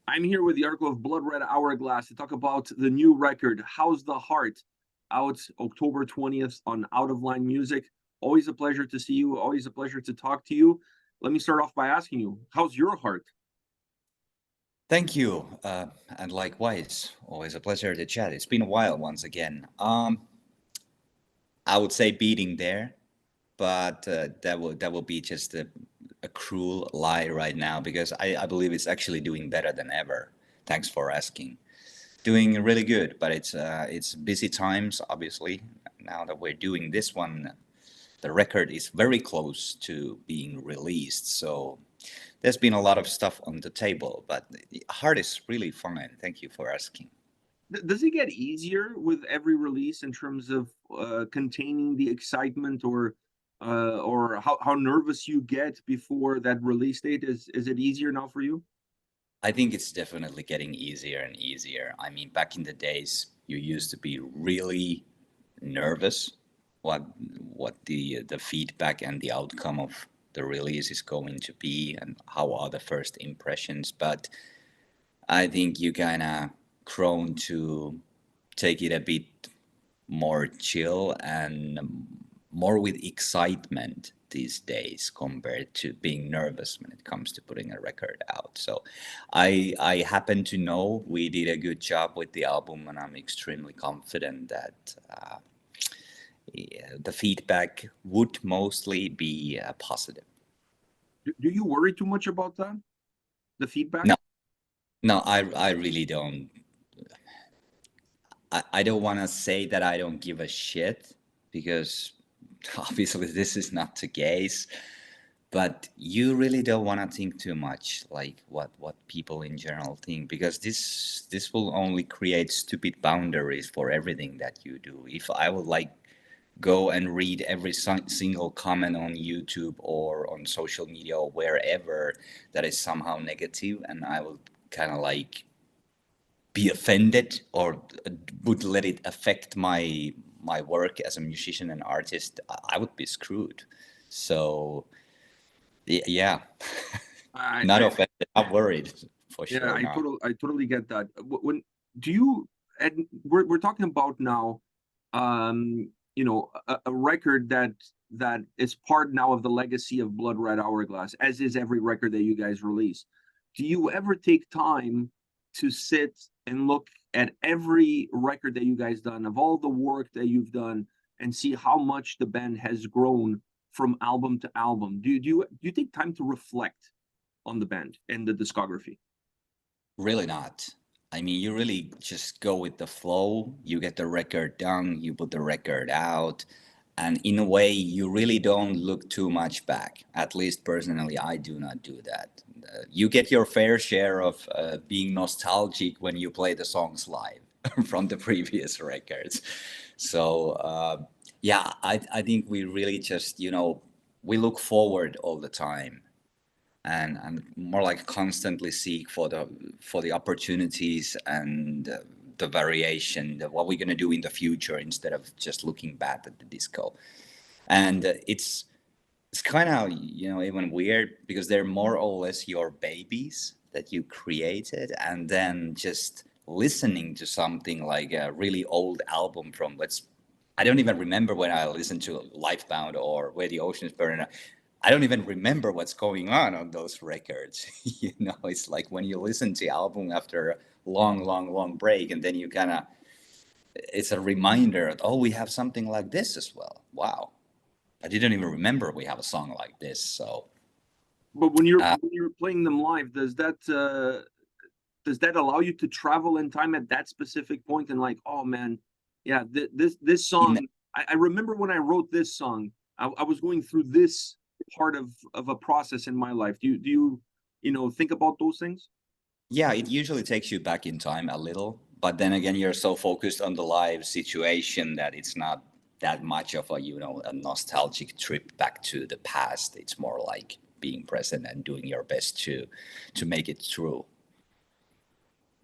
I'm here with Jarkko of Blood Red Hourglass to talk about the new record, How's the Heart, out October 20th on Out of Line Music. Always a pleasure to see you. Always a pleasure to talk to you. Let me start off by asking you, how's your heart? Thank you, and likewise, always a pleasure to chat. It's been a while once again. I would say beating there, but that will be just a cruel lie right now because I believe it's actually doing better than ever. Thanks for asking. Doing really good, but it's busy times, obviously. Now that we're doing this one, the record is very close to being released, so there's been a lot of stuff on the table, but the heart is really fine. Thank you for asking. Does it get easier with every release in terms of containing the excitement or how nervous you get before that release date? Is it easier now for you? I think it's definitely getting easier and easier. I mean, back in the days, you used to be really nervous what the feedback and the outcome of the release is going to be and how are the first impressions. But I think you kind of grown to take it a bit more chill and more with excitement these days compared to being nervous when it comes to putting a record out. So I happen to know we did a good job with the album, and I'm extremely confident that the feedback would mostly be positive. Do you worry too much about that? The feedback? No, no, I really don't. I don't want to say that I don't give a shit because obviously this is not the case, but you really don't want to think too much like what people in general think, because this will only create stupid boundaries for everything that you do. If I would like go and read every single comment on YouTube or on social media or wherever that is somehow negative, and I will kind of like be offended or would let it affect my work as a musician and artist, I would be screwed. So yeah, not I offended, not worried, for Yeah, sure not. I totally get that. When do you and we're talking about now, a record that is part now of the legacy of Blood Red Hourglass, as is every record that you guys release. Do you ever take time to sit and look at every record that you guys done, of all the work that you've done, and see how much the band has grown from album to album? Do you take time to reflect on the band and the discography? Really not. I mean, you really just go with the flow. You get the record done, you put the record out, and in a way, you really don't look too much back. At least personally, I do not do that. You get your fair share of being nostalgic when you play the songs live from the previous records. So, yeah, I think we really just, we look forward all the time, and more like constantly seek for the opportunities and the variation, what we're going to do in the future instead of just looking back at the disco. And it's kind of even weird because they're more or less your babies that you created, and then just listening to something like a really old album from, let's, I don't even remember when I listened to Lifebound or Where the Ocean is Burning. I don't even remember what's going on those records. It's like when you listen to album after a long, long, long break, and then you kind of, it's a reminder, oh, we have something like this as well. Wow. I didn't even remember we have a song like this. So, But when you're uh, when you're playing them live, does that allow you to travel in time at that specific point and like, oh man, yeah, this in song, I remember when I wrote this song, I was going through this part of a process in my life. Do you think about those things? Yeah, it usually takes you back in time a little, but then again, you're so focused on the live situation that it's not that much of a nostalgic trip back to the past. It's more like being present and doing your best to make it true.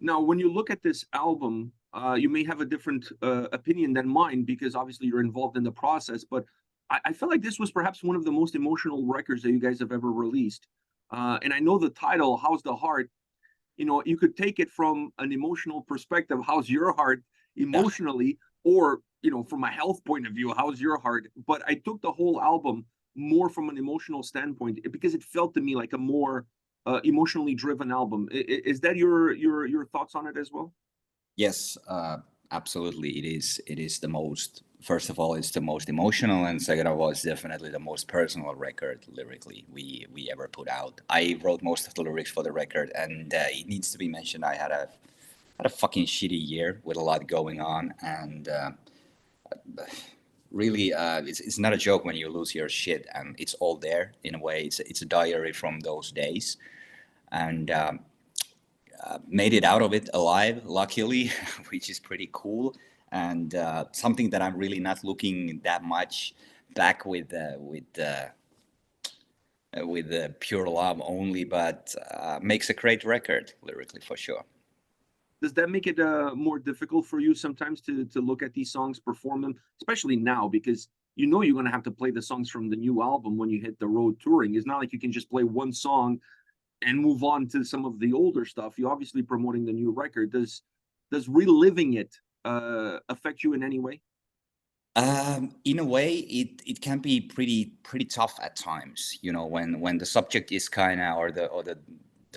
Now, when you look at this album, you may have a different opinion than mine because obviously you're involved in the process. But I feel like this was perhaps one of the most emotional records that you guys have ever released. And I know the title, "How's the Heart." you could take it from an emotional perspective. How's your heart Yeah. emotionally? Or, from a health point of view, how's your heart? But I took the whole album more from an emotional standpoint because it felt to me like a more emotionally driven album. Is that your thoughts on it as well? Yes, absolutely. It is. It is the most. First of all, it's the most emotional, and second of all, it's definitely the most personal record lyrically we ever put out. I wrote most of the lyrics for the record, and it needs to be mentioned. I had a fucking shitty year with a lot going on, and really, it's not a joke when you lose your shit, and it's all there in a way. It's a diary from those days, and made it out of it alive, luckily, which is pretty cool, and something that I'm really not looking that much back with pure love only, but makes a great record lyrically for sure. Does that make it more difficult for you sometimes to look at these songs, perform them, especially now because you're going to have to play the songs from the new album when you hit the road touring? It's not like you can just play one song and move on to some of the older stuff. You're obviously promoting the new record. Does reliving it affect you in any way? In a way, it can be pretty tough at times. When the subject is kind of or the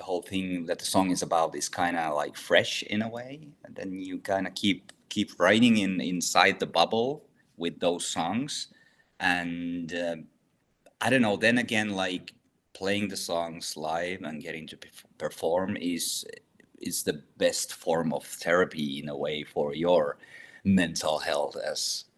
whole thing that the song is about is kind of like fresh in a way, and then you kind of keep writing inside the bubble with those songs, and I don't know. Then again, like playing the songs live and getting to perform is the best form of therapy in a way for your mental health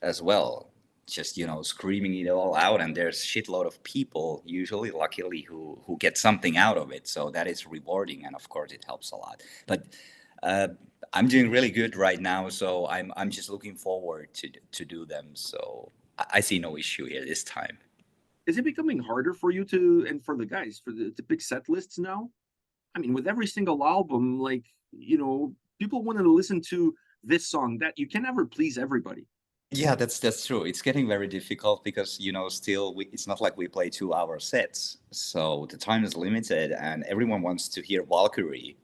as well. Just screaming it all out, and there's shitload of people usually, luckily, who get something out of it. So that is rewarding, and of course, it helps a lot. But uh, I'm doing really good right now, so I'm just looking forward to do them. So I see no issue here this time. Is it becoming harder for you to and for the guys to pick set lists now? I mean, with every single album, like people want to listen to this song. That you can never please everybody. Yeah, that's true. It's getting very difficult because still it's not like we play 2 hour sets, so the time is limited, and everyone wants to hear Valkyrie,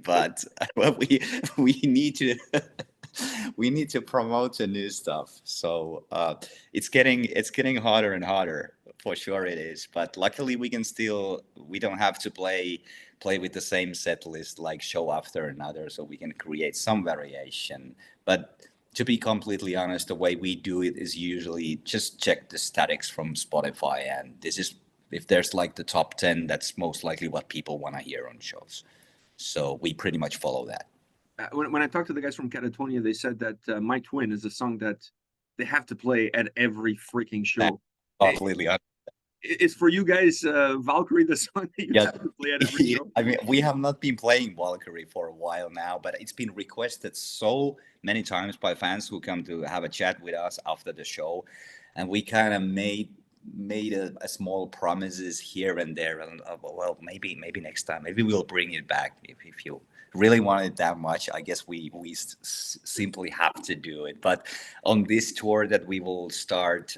but well, we need to we need to promote the new stuff. So it's getting harder and harder for sure it is. But luckily we don't have to play with the same set list like show after another, so we can create some variation. But to be completely honest, the way we do it is usually just check the statics from Spotify, and this is if there's like the top 10, that's most likely what people want to hear on shows. So we pretty much follow that. When I talked to the guys from Catatonia, they said that My Twin is a song that they have to play at every freaking That's show. completely Is for you guys Valkyrie the song that you yeah. have to play at every show? I mean, we have not been playing Valkyrie for a while now, but it's been requested so many times by fans who come to have a chat with us after the show, and we kind of made a small promises here and there, and well, maybe next time, maybe we'll bring it back if you really want it that much. I guess we simply have to do it. But on this tour that we will start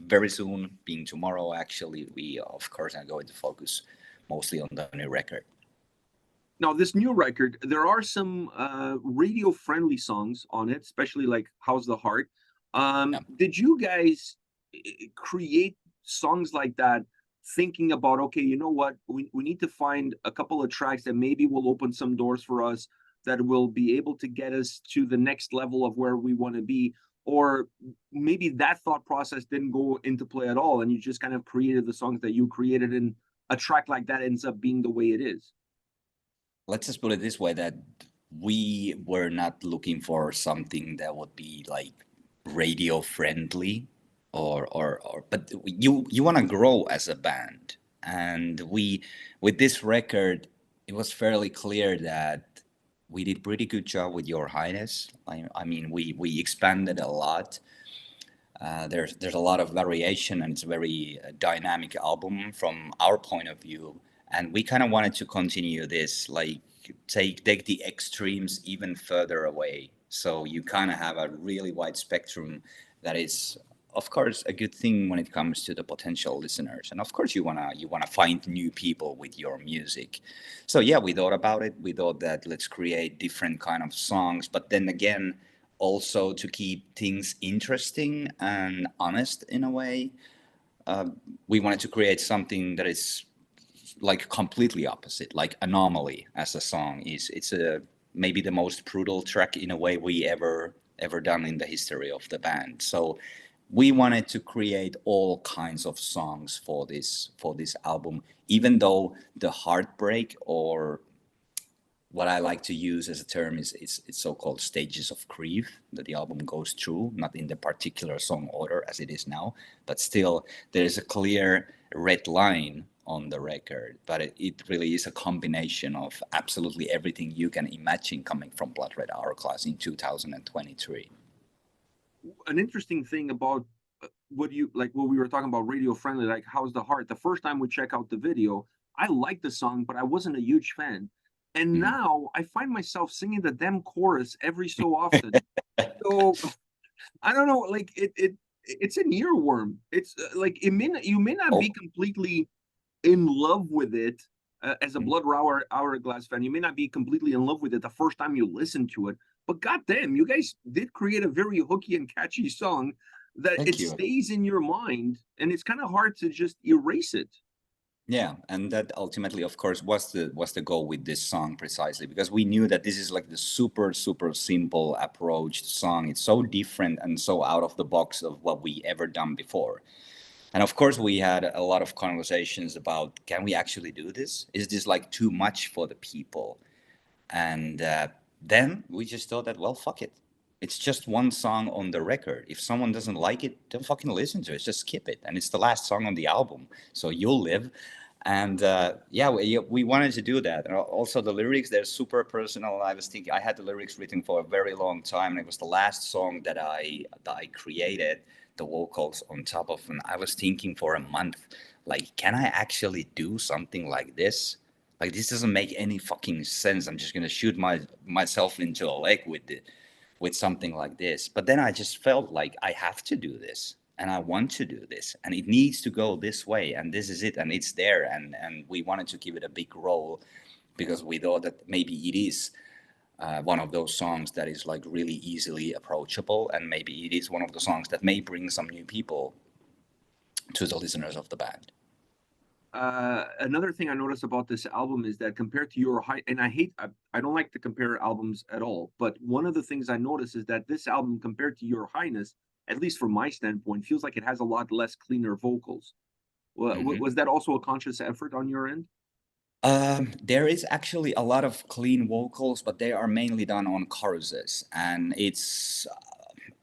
very soon, being tomorrow, actually, we of course are going to focus mostly on the new record. Now, this new record, there are some radio friendly songs on it, especially like How's the Heart. Yeah. Did you guys create songs like that thinking about, okay, you know what, we need to find a couple of tracks that maybe will open some doors for us, that will be able to get us to the next level of where we want to be? Or maybe that thought process didn't go into play at all, and you just kind of created the songs that you created, and a track like that ends up being the way it is? Let's just put it this way, that we were not looking for something that would be like radio friendly, or but you want to grow as a band, and we with this record it was fairly clear that we did pretty good job with Your Highness. I mean, we expanded a lot. There's a lot of variation, and it's a very dynamic album from our point of view. And we kind of wanted to continue this, like take the extremes even further away. So you kind of have a really wide spectrum that is of course, a good thing when it comes to the potential listeners. And of course, you wanna find new people with your music. So yeah, we thought about it. We thought that let's create different kind of songs, but then again, also to keep things interesting and honest in a way, we wanted to create something that is like completely opposite, like Anomaly as a song is. It's a maybe the most brutal track in a way we ever done in the history of the band. So we wanted to create all kinds of songs for this album, even though the heartbreak, or what I like to use as a term, is it's so-called stages of grief that the album goes through, not in the particular song order as it is now, but still there is a clear red line on the record. But it really is a combination of absolutely everything you can imagine coming from Blood Red Hourglass in 2023. An interesting thing about what we were talking about radio friendly, like how's the heart? The first time we check out the video, I liked the song, but I wasn't a huge fan. And Mhm. now I find myself singing the damn chorus every so often. So I don't know, like it's an earworm. It's like you may not Oh, be completely in love with it as a mhm. Hourglass fan. You may not be completely in love with it the first time you listen to it, but goddamn, you guys did create a very hooky and catchy song that Thank it you. stays in your mind, and it's kind of hard to just erase it. Yeah, and that ultimately, of course, was the goal with this song precisely, because we knew that this is like the super simple approach song. It's so different and so out of the box of what we ever done before. And of course, we had a lot of conversations about, can we actually do this? Is this like too much for the people? And then we just thought that, well, fuck it. It's just one song on the record. If someone doesn't like it, don't fucking listen to it. Just skip it. And it's the last song on the album, so you'll live. And yeah, we wanted to do that. And also the lyrics, they're super personal. I was thinking, I had the lyrics written for a very long time, and it was the last song that I created the vocals on top of. And I was thinking for a month, like, can I actually do something like this? Like, this doesn't make any fucking sense. I'm just gonna shoot myself into a leg with something like this. But then I just felt like I have to do this, and I want to do this, and it needs to go this way, and this is it, and it's there, and we wanted to give it a big role because we thought that maybe it is one of those songs that is like really easily approachable, and maybe it is one of the songs that may bring some new people to the listeners of the band. Another thing I noticed about this album is that compared to your high, and I don't like to compare albums at all, but one of the things I noticed is that this album, compared to Your Highness, at least from my standpoint, feels like it has a lot less cleaner vocals. Mhm. Was that also a conscious effort on your end? There is actually a lot of clean vocals, but they are mainly done on choruses, and it's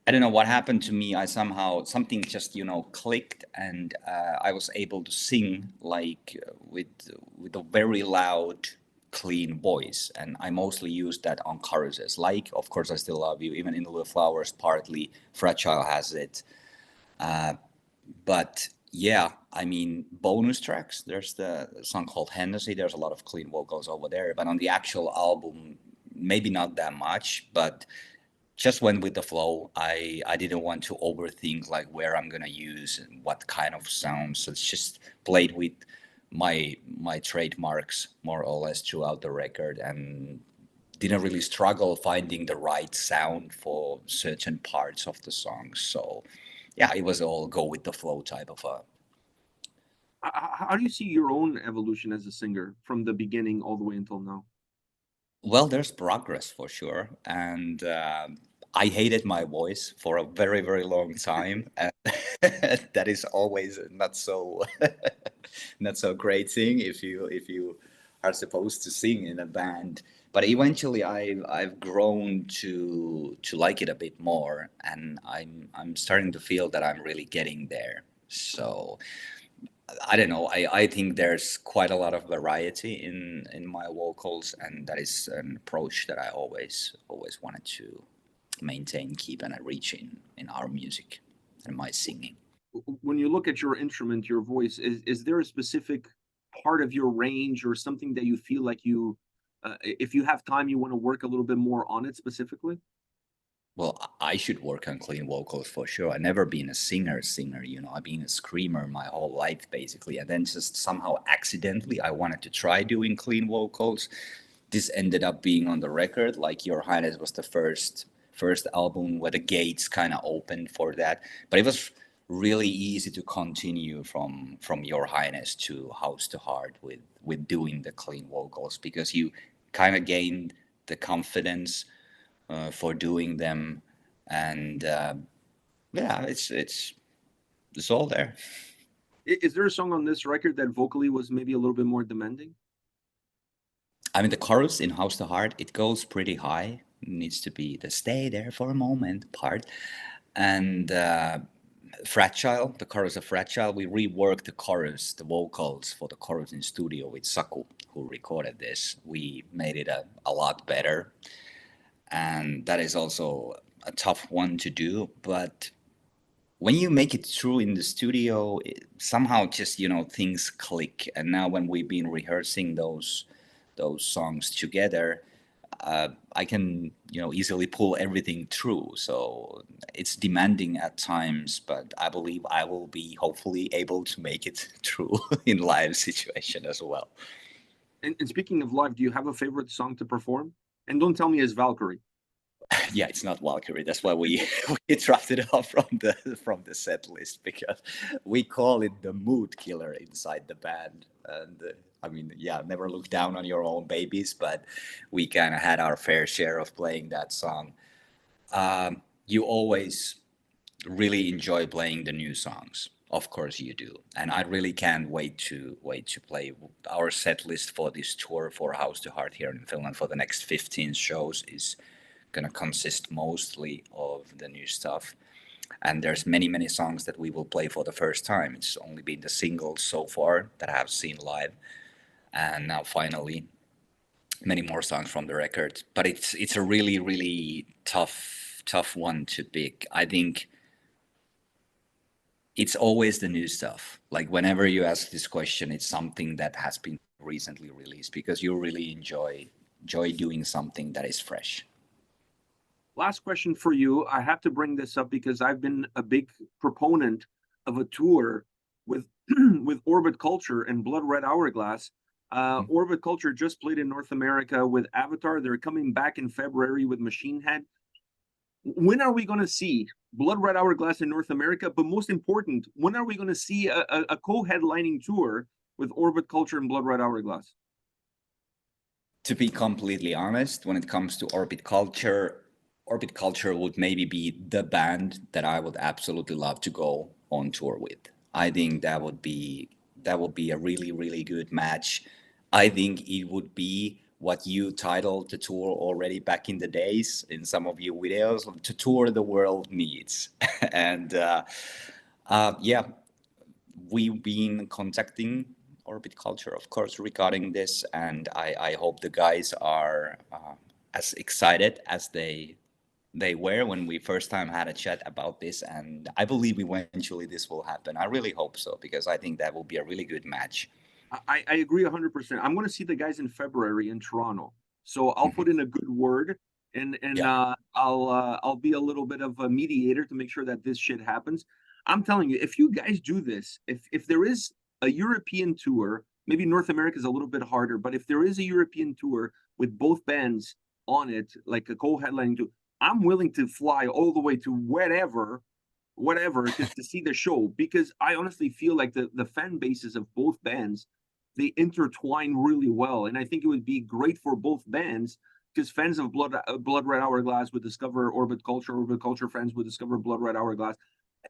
I don't know what happened to me. I somehow something just clicked, and I was able to sing like with a very loud, clean voice, and I mostly use that on choruses. Like, of course, I still love you. Even in the flowers, partly fragile has it. But yeah, I mean, bonus tracks. There's the song called Hennessy. There's a lot of clean vocals over there, but on the actual album, maybe not that much. But just went with the flow. I didn't want to overthink like where I'm gonna use and what kind of sounds. So it's just played with my trademarks more or less throughout the record, and didn't really struggle finding the right sound for certain parts of the song. So yeah, it was all go with the flow type of a. How do you see your own evolution as a singer from the beginning all the way until now? Well, there's progress for sure, and I hated my voice for a very long time, and that is always not so not so great thing if you are supposed to sing in a band. But eventually, I've grown to like it a bit more, and I'm starting to feel that I'm really getting there. So I don't know. I think there's quite a lot of variety in my vocals, and that is an approach that I always wanted to maintain, keep, and reach in our music and my singing. When you look at your instrument, your voice, is there a specific part of your range or something that you feel like if you have time, you want to work a little bit more on it specifically? Well, I should work on clean vocals for sure. I've never been a singer, you know, I've been a screamer my whole life basically. And then just somehow accidentally I wanted to try doing clean vocals. This ended up being on the record. Like Your Highness was the first album where the gates kind of opened for that. But it was really easy to continue from Your Highness to House to Heart with doing the clean vocals, because you kind of gained the confidence for doing them, and yeah, it's all there. Is there a song on this record that vocally was maybe a little bit more demanding? I mean, the chorus in House to Heart, it goes pretty high. It needs to be the "stay there for a moment" part, and Fragile, the chorus of Fragile, we reworked the chorus, the vocals for the chorus in studio with Saku, who recorded this. We made it a lot better, and that is also a tough one to do, but when you make it through in the studio, somehow just, you know, things click. And now when we've been rehearsing those songs together, I can, you know, easily pull everything through. So it's demanding at times, but I believe I will be hopefully able to make it through in live situation as well. And speaking of live, do you have a favorite song to perform? And don't tell me it's Valkyrie. Yeah, it's not Valkyrie. That's why we we dropped it off from the set list, because we call it the mood killer inside the band. And I mean, yeah, never look down on your own babies, but we kind of had our fair share of playing that song. You always really enjoy playing the new songs. Of course you do, and I really can't wait to play our set list for this tour for House to Heart here in Finland for the next 15 shows is going to consist mostly of the new stuff, and there's many songs that we will play for the first time. It's only been the singles so far that I have seen live, and now finally many more songs from the record. But it's a really tough one to pick. I think it's always the new stuff. Like whenever you ask this question, it's something that has been recently released, because you really enjoy doing something that is fresh. Last question for you. I have to bring this up because I've been a big proponent of a tour with with Orbit Culture and Blood Red Hourglass. Orbit Culture just played in North America with Avatar. They're coming back in February with Machine Head. When are we going to see Blood Red Hourglass in North America? But most important, when are we going to see a co-headlining tour with Orbit Culture and Blood Red Hourglass? To be completely honest, when it comes to Orbit Culture would maybe be the band that I would absolutely love to go on tour with. I think that would be a really good match. I think it would be what you titled the tour already back in the days in some of your videos, to tour the world needs. And yeah, we've been contacting Orbit Culture, of course, regarding this, and I hope the guys are as excited as they were when we first time had a chat about this, and I believe eventually this will happen. I really hope so, because I think that will be a really good match. I agree 100%. I'm going to see the guys in February in Toronto, so I'll put in a good word, and Yeah. I'll be a little bit of a mediator to make sure that this shit happens. I'm telling you, if you guys do this, if there is a European tour, maybe North America is a little bit harder, but if there is a European tour with both bands on it, like a co-headlining tour, I'm willing to fly all the way to whatever to see the show, because I honestly feel like the fan bases of both bands, they intertwine really well, and I think it would be great for both bands, because fans of Blood Red Hourglass would discover Orbit Culture, Orbit Culture fans would discover Blood Red Hourglass.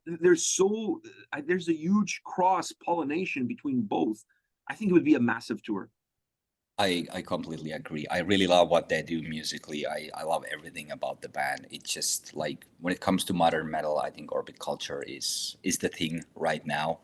There's a huge cross pollination between both. I think it would be a massive tour. I completely agree. I really love what they do musically. I love everything about the band. It's just like when it comes to modern metal, I think Orbit Culture is the thing right now.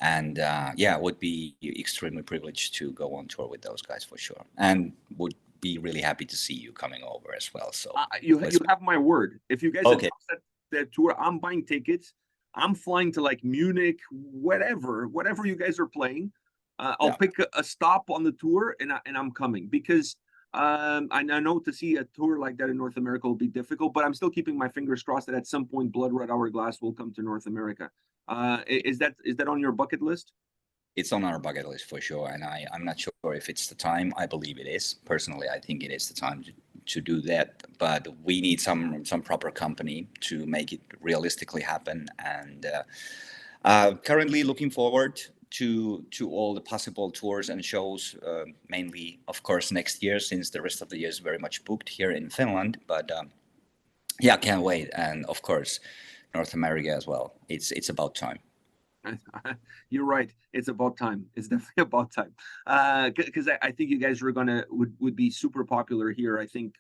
And yeah, would be extremely privileged to go on tour with those guys for sure, and would be really happy to see you coming over as well. So You have my word. If you guys okay, announce that tour, I'm buying tickets. I'm flying to like Munich, whatever you guys are playing. I'll yeah, pick a stop on the tour, and I'm coming, because I know to see a tour like that in North America will be difficult, but I'm still keeping my fingers crossed that at some point Blood Red Hourglass will come to North America. Is that on your bucket list? It's on our bucket list for sure, and I'm not sure if it's the time. I believe it is. Personally, I think it is the time to do that, but we need some proper company to make it realistically happen. And currently looking forward to all the possible tours and shows, mainly, of course, next year, since the rest of the year is very much booked here in Finland. But yeah, can't wait. And of course, North America as well. It's about time. You're right. It's about time. It's definitely about time. Because I think you guys would be super popular here. I think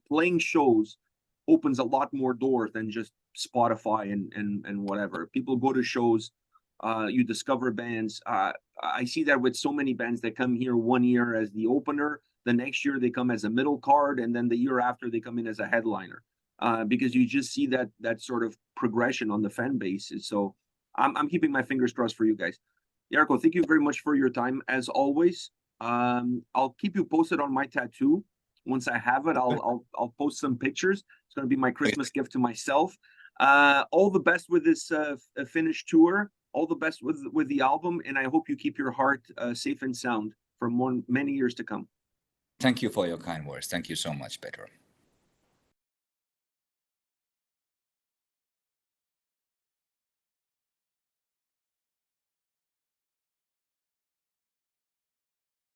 playing shows opens a lot more doors than just Spotify and whatever. People go to shows, you discover bands. I see that with so many bands that come here one year as the opener, the next year they come as a middle card, and then the year after they come in as a headliner. Because you just see that sort of progression on the fan bases. So I'm keeping my fingers crossed for you guys. Jarkko, thank you very much for your time as always. I'll keep you posted on my tattoo. Once I have it, I'll post some pictures. It's gonna be my Christmas gift to myself. All the best with this Finnish tour. All the best with the album, and I hope you keep your heart safe and sound for many years to come. Thank you for your kind words. Thank you so much, Pedro.